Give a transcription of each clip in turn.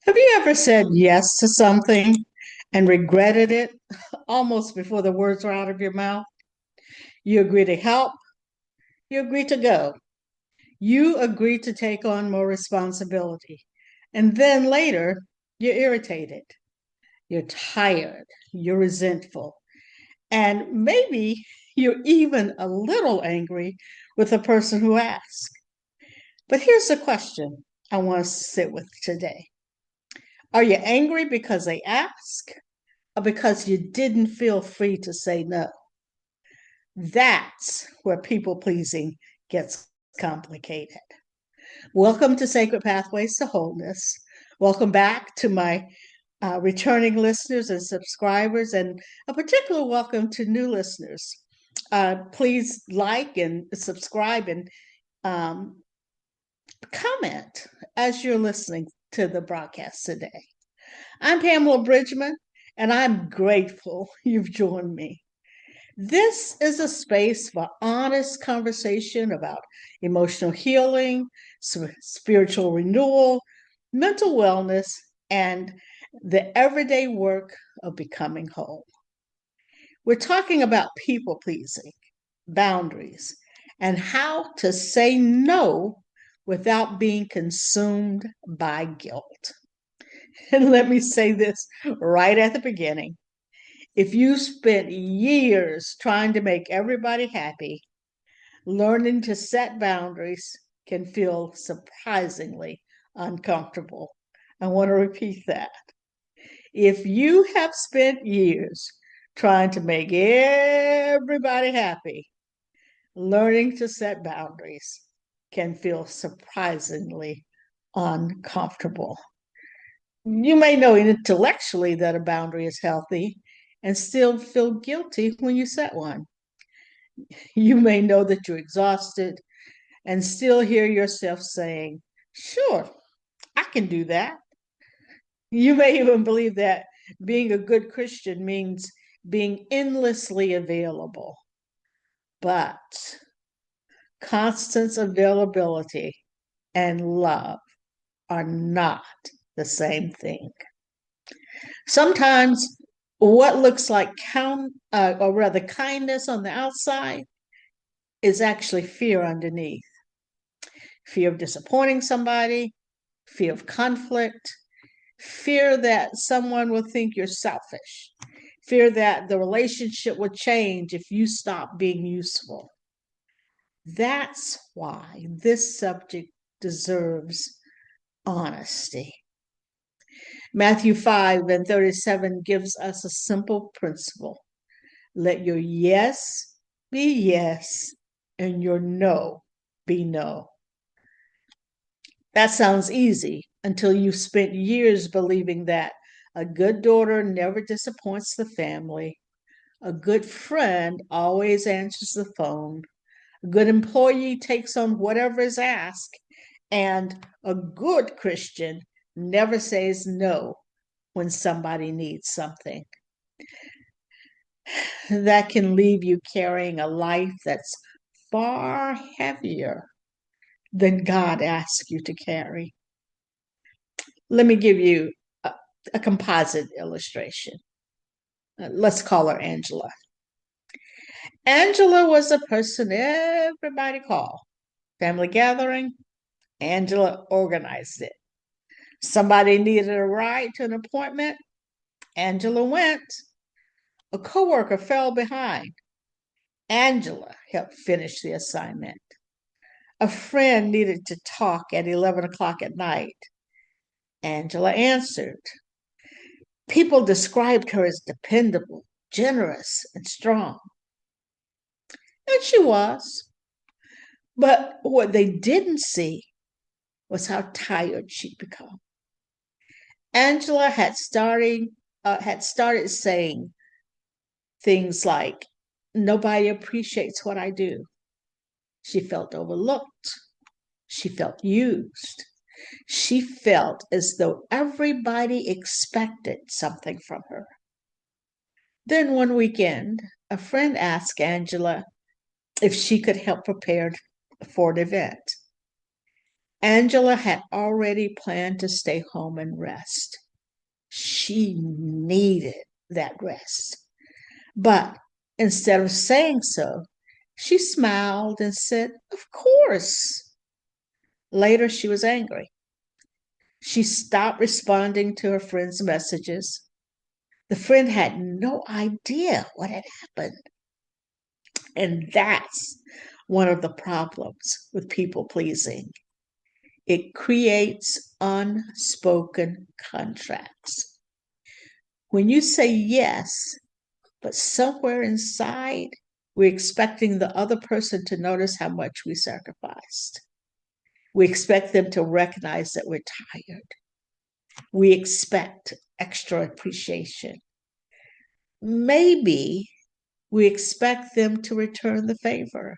Have you ever said yes to something and regretted it almost before the words were out of your mouth? You agree to help, you agree to go, you agree to take on more responsibility. And then later, you're irritated, you're tired, you're resentful, and maybe you're even a little angry with the person who asked. But here's the question I want to sit with today. Are you angry because they ask? Or because you didn't feel free to say no? That's where people pleasing gets complicated. Welcome to Sacred Pathways to Wholeness. Welcome back to my returning listeners and subscribers, and a particular welcome to new listeners. Please like and subscribe and um, comment as you're listening to the broadcast today. I'm Pamela Bridgeman, and I'm grateful you've joined me. This is a space for honest conversation about emotional healing, spiritual renewal, mental wellness, and the everyday work of becoming whole. We're talking about people pleasing, boundaries, and how to say no without being consumed by guilt. And let me say this right at the beginning. If you spent years trying to make everybody happy, learning to set boundaries can feel surprisingly uncomfortable. I want to repeat that. If you have spent years trying to make everybody happy, learning to set boundaries can feel surprisingly uncomfortable. You may know intellectually that a boundary is healthy and still feel guilty when you set one. You may know that you're exhausted and still hear yourself saying, "Sure, I can do that." You may even believe that being a good Christian means being endlessly available, but constant availability and love are not the same thing. Sometimes what looks like or rather kindness on the outside is actually fear underneath. Fear of disappointing somebody, fear of conflict, fear that someone will think you're selfish, fear that the relationship will change if you stop being useful. That's why this subject deserves honesty. Matthew 5 and 37 gives us a simple principle. Let your yes be yes and your no be no. That sounds easy until you've spent years believing that a good daughter never disappoints the family, a good friend always answers the phone, a good employee takes on whatever is asked, and a good Christian never says no when somebody needs something. That can leave you carrying a life that's far heavier than God asks you to carry. Let me give you a composite illustration. Let's call her Angela. Angela was a person everybody called. Family gathering, Angela organized it. Somebody needed a ride to an appointment, Angela went. A coworker fell behind. Angela helped finish the assignment. A friend needed to talk at 11 o'clock at night. Angela answered. People described her as dependable, generous, and strong. And she was. But what they didn't see was how tired she'd become. Angela had started saying things like, "Nobody appreciates what I do." She felt overlooked. She felt used. She felt as though everybody expected something from her. Then one weekend, a friend asked Angela if she could help prepare for an event. Angela had already planned to stay home and rest. She needed that rest. But instead of saying so, she smiled and said, "Of course." Later, she was angry. She stopped responding to her friend's messages. The friend had no idea what had happened. And that's one of the problems with people pleasing. It creates unspoken contracts. When you say yes, but somewhere inside, we're expecting the other person to notice how much we sacrificed. We expect them to recognize that we're tired. We expect extra appreciation. Maybe we expect them to return the favor,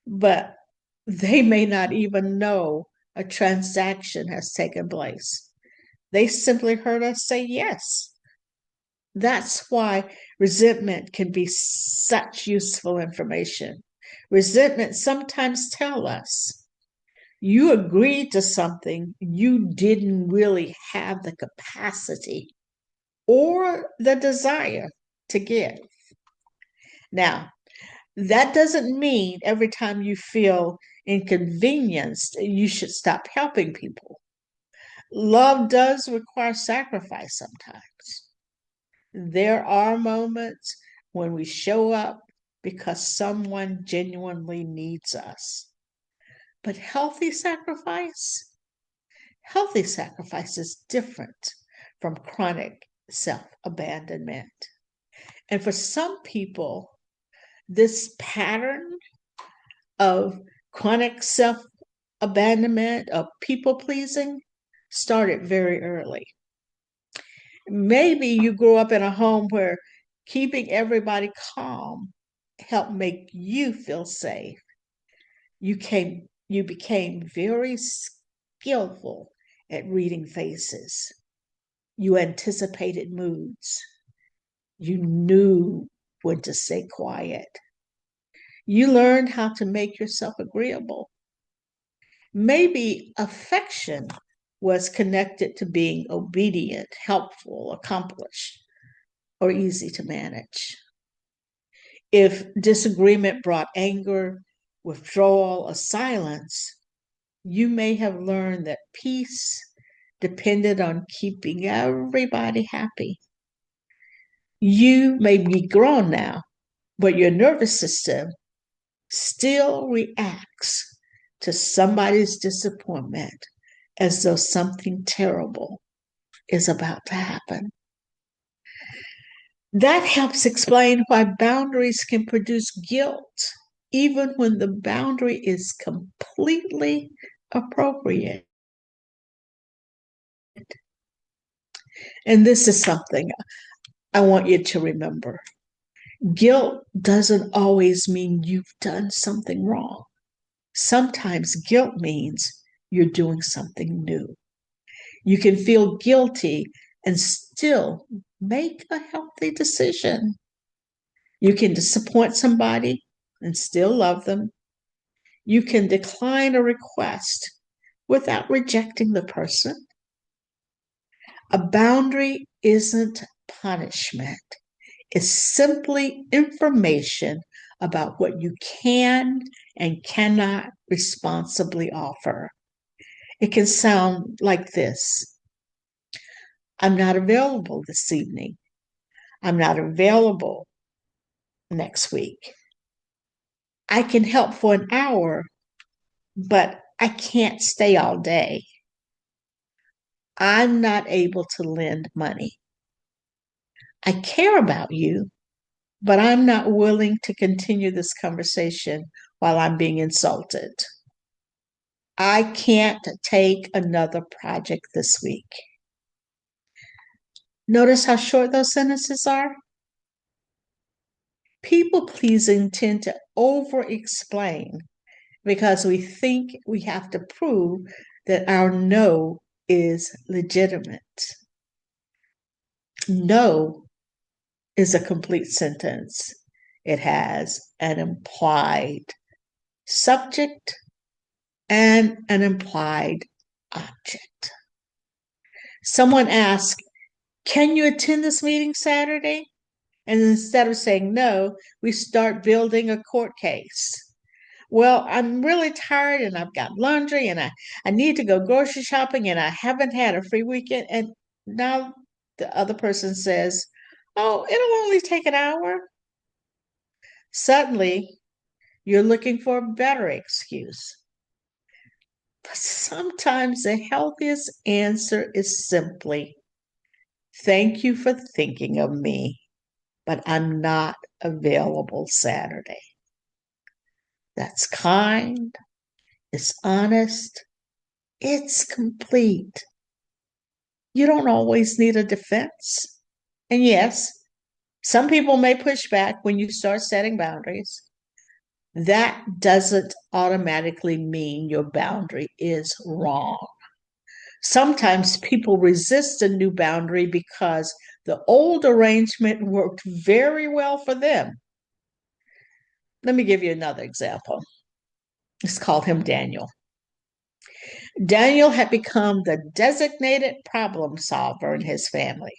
but they may not even know a transaction has taken place. They simply heard us say yes. That's why resentment can be such useful information. Resentment sometimes tell us you agreed to something you didn't really have the capacity or the desire to give. Now, that doesn't mean every time you feel inconvenienced, you should stop helping people. Love does require sacrifice sometimes. There are moments when we show up because someone genuinely needs us. But healthy sacrifice is different from chronic self abandonment. And for some people, this pattern of chronic self abandonment, of people pleasing, started very early. Maybe you grew up in a home where keeping everybody calm helped make you feel safe. You became very skillful at reading faces. You anticipated moods. You knew when to stay quiet. You learned how to make yourself agreeable. Maybe affection was connected to being obedient, helpful, accomplished, or easy to manage. If disagreement brought anger, withdrawal, or silence, you may have learned that peace depended on keeping everybody happy. You may be grown now, but your nervous system still reacts to somebody's disappointment as though something terrible is about to happen. That helps explain why boundaries can produce guilt, even when the boundary is completely appropriate. And this is something I want you to remember. Guilt doesn't always mean you've done something wrong. Sometimes guilt means you're doing something new. You can feel guilty and still make a healthy decision. You can disappoint somebody and still love them. You can decline a request without rejecting the person. A boundary isn't punishment. It's simply information about what you can and cannot responsibly offer. It can sound like this: I'm not available this evening. I'm not available next week. I can help for an hour, but I can't stay all day. I'm not able to lend money. I care about you, but I'm not willing to continue this conversation while I'm being insulted. I can't take another project this week. Notice how short those sentences are? People pleasing tend to over explain because we think we have to prove that our no is legitimate. No is a complete sentence. It has an implied subject and an implied object. Someone asks, can you attend this meeting Saturday? And instead of saying no, we start building a court case. Well, I'm really tired and I've got laundry and I need to go grocery shopping and I haven't had a free weekend. And now the other person says, oh, it'll only take an hour. Suddenly, you're looking for a better excuse. But sometimes the healthiest answer is simply, thank you for thinking of me, but I'm not available Saturday. That's kind, it's honest, it's complete. You don't always need a defense. And yes, some people may push back when you start setting boundaries. That doesn't automatically mean your boundary is wrong. Sometimes people resist a new boundary because the old arrangement worked very well for them. Let me give you another example. Let's call him Daniel. Daniel had become the designated problem solver in his family.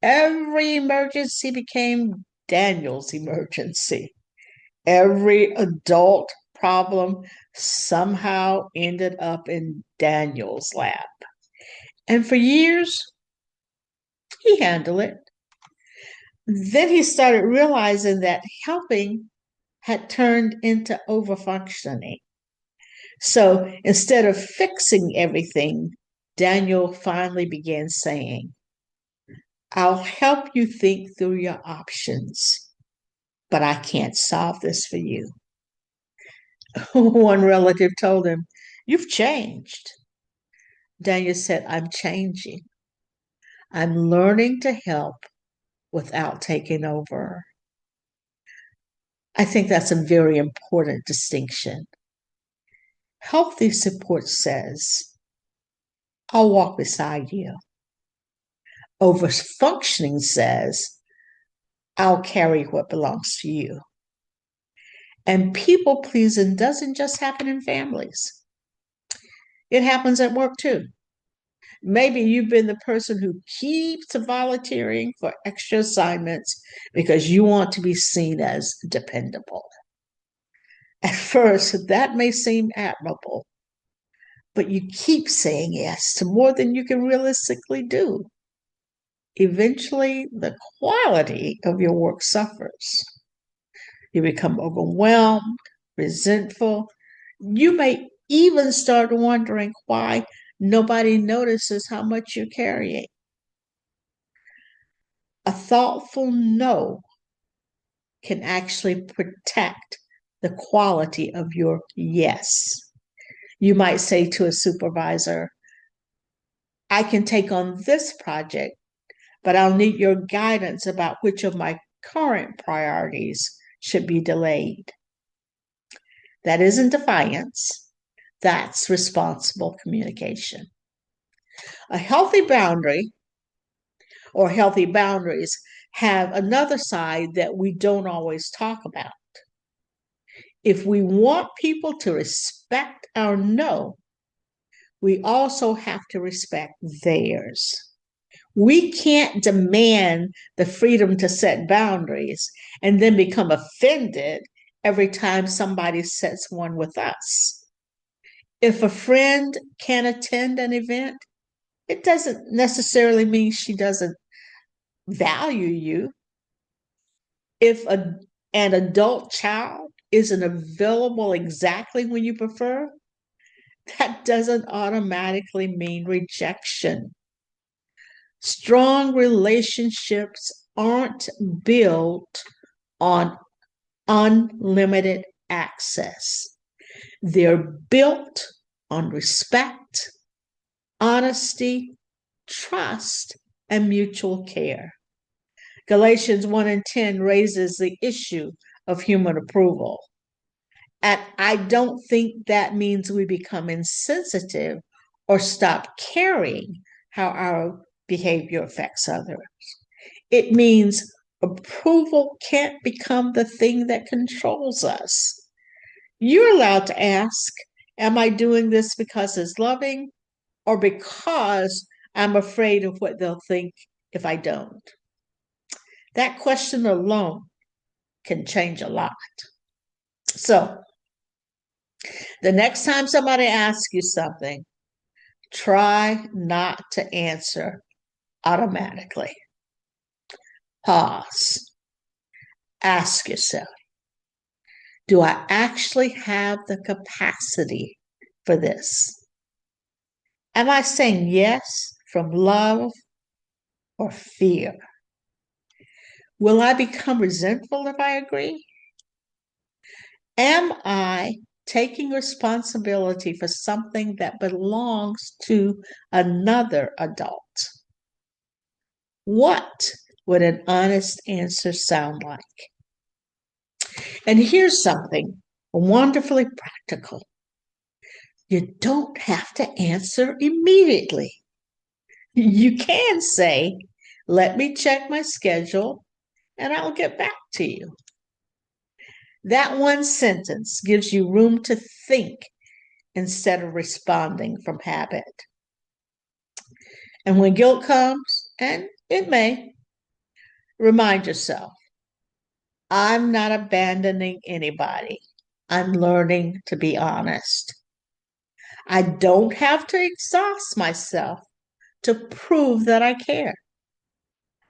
Every emergency became Daniel's emergency. Every adult problem somehow ended up in Daniel's lap. And for years, he handled it. Then he started realizing that helping had turned into overfunctioning. So instead of fixing everything, Daniel finally began saying, I'll help you think through your options, but I can't solve this for you. One relative told him, you've changed. Daniel said, I'm changing. I'm learning to help without taking over. I think that's a very important distinction. Healthy support says, I'll walk beside you. Overfunctioning says, I'll carry what belongs to you. And people pleasing doesn't just happen in families. It happens at work too. Maybe you've been the person who keeps volunteering for extra assignments because you want to be seen as dependable. At first, that may seem admirable, but you keep saying yes to more than you can realistically do. Eventually, the quality of your work suffers. You become overwhelmed, resentful. You may even start wondering why nobody notices how much you're carrying. A thoughtful no can actually protect the quality of your yes. You might say to a supervisor, I can take on this project, but I'll need your guidance about which of my current priorities should be delayed. That isn't defiance. That's responsible communication. A healthy boundary or healthy boundaries have another side that we don't always talk about. If we want people to respect our no, we also have to respect theirs. We can't demand the freedom to set boundaries and then become offended every time somebody sets one with us. If a friend can't attend an event, it doesn't necessarily mean she doesn't value you. If an adult child isn't available exactly when you prefer, that doesn't automatically mean rejection. Strong relationships aren't built on unlimited access. They're built on respect, honesty, trust, and mutual care. Galatians 1:10 raises the issue of human approval. And I don't think that means we become insensitive or stop caring how our behavior affects others. It means approval can't become the thing that controls us. You're allowed to ask, Am I doing this because it's loving or because I'm afraid of what they'll think if I don't? That question alone can change a lot. So, the next time somebody asks you something, try not to answer automatically. Pause. Ask yourself, do I actually have the capacity for this? Am I saying yes from love or fear? Will I become resentful if I agree? Am I taking responsibility for something that belongs to another adult? What would an honest answer sound like? And here's something wonderfully practical. You don't have to answer immediately. You can say, let me check my schedule and I'll get back to you. That one sentence gives you room to think instead of responding from habit. And when guilt comes, and it may, remind yourself, I'm not abandoning anybody. I'm learning to be honest. I don't have to exhaust myself to prove that I care.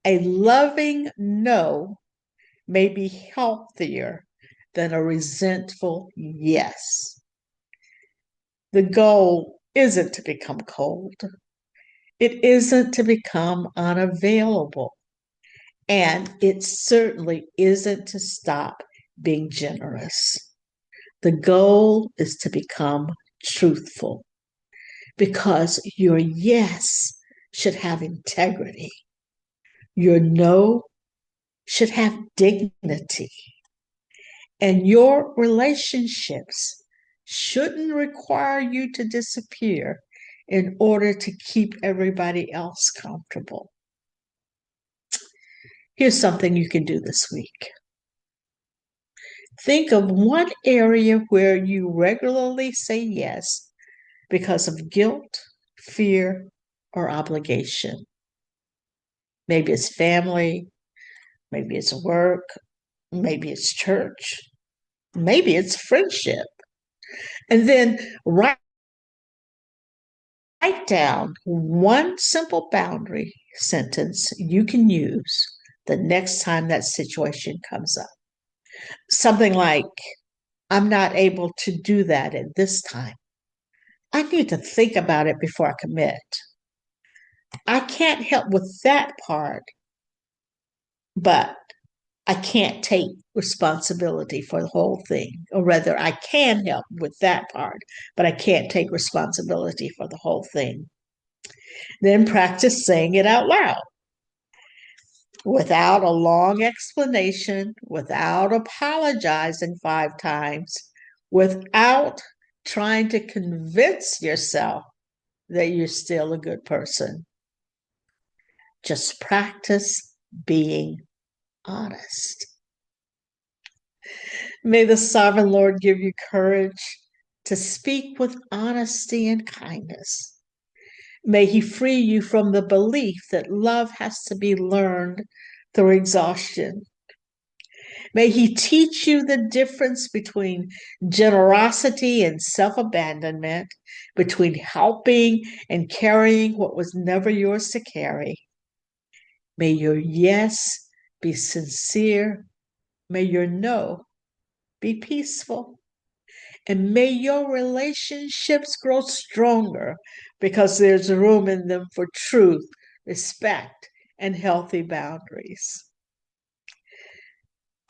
A loving no may be healthier than a resentful yes. The goal isn't to become cold. It isn't to become unavailable. And it certainly isn't to stop being generous. The goal is to become truthful because your yes should have integrity. Your no should have dignity. And your relationships shouldn't require you to disappear in order to keep everybody else comfortable. Here's something you can do this week. Think of one area where you regularly say yes because of guilt, fear, or obligation. Maybe it's family, maybe it's work, maybe it's church, maybe it's friendship. And then write down one simple boundary sentence you can use the next time that situation comes up. Something like, I'm not able to do that at this time. I need to think about it before I commit. I can't help with that part, but I can't take responsibility for the whole thing. Or rather, I can help with that part, but I can't take responsibility for the whole thing. Then practice saying it out loud without a long explanation, without apologizing 5 times, without trying to convince yourself that you're still a good person. Just practice being honest. May the sovereign Lord give you courage to speak with honesty and kindness. May he free you from the belief that love has to be learned through exhaustion. May he teach you the difference between generosity and self-abandonment, between helping and carrying what was never yours to carry. May your yes be sincere. May your no be peaceful. And may your relationships grow stronger because there's room in them for truth, respect, and healthy boundaries.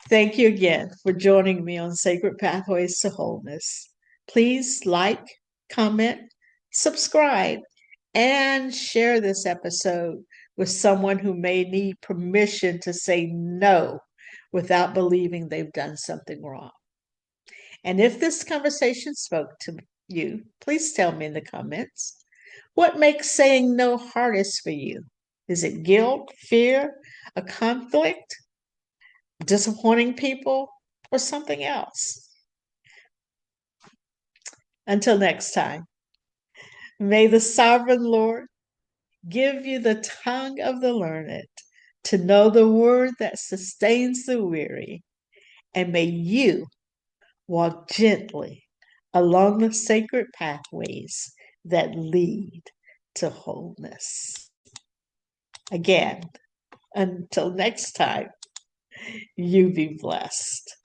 Thank you again for joining me on Sacred Pathways to Wholeness. Please like, comment, subscribe, and share this episode with someone who may need permission to say no without believing they've done something wrong. And if this conversation spoke to you, please tell me in the comments. What makes saying no hardest for you? Is it guilt, fear, a conflict, disappointing people, or something else? Until next time, may the sovereign Lord give you the tongue of the learned to know the word that sustains the weary, and may you walk gently along the sacred pathways that lead to wholeness. Again, until next time, you be blessed.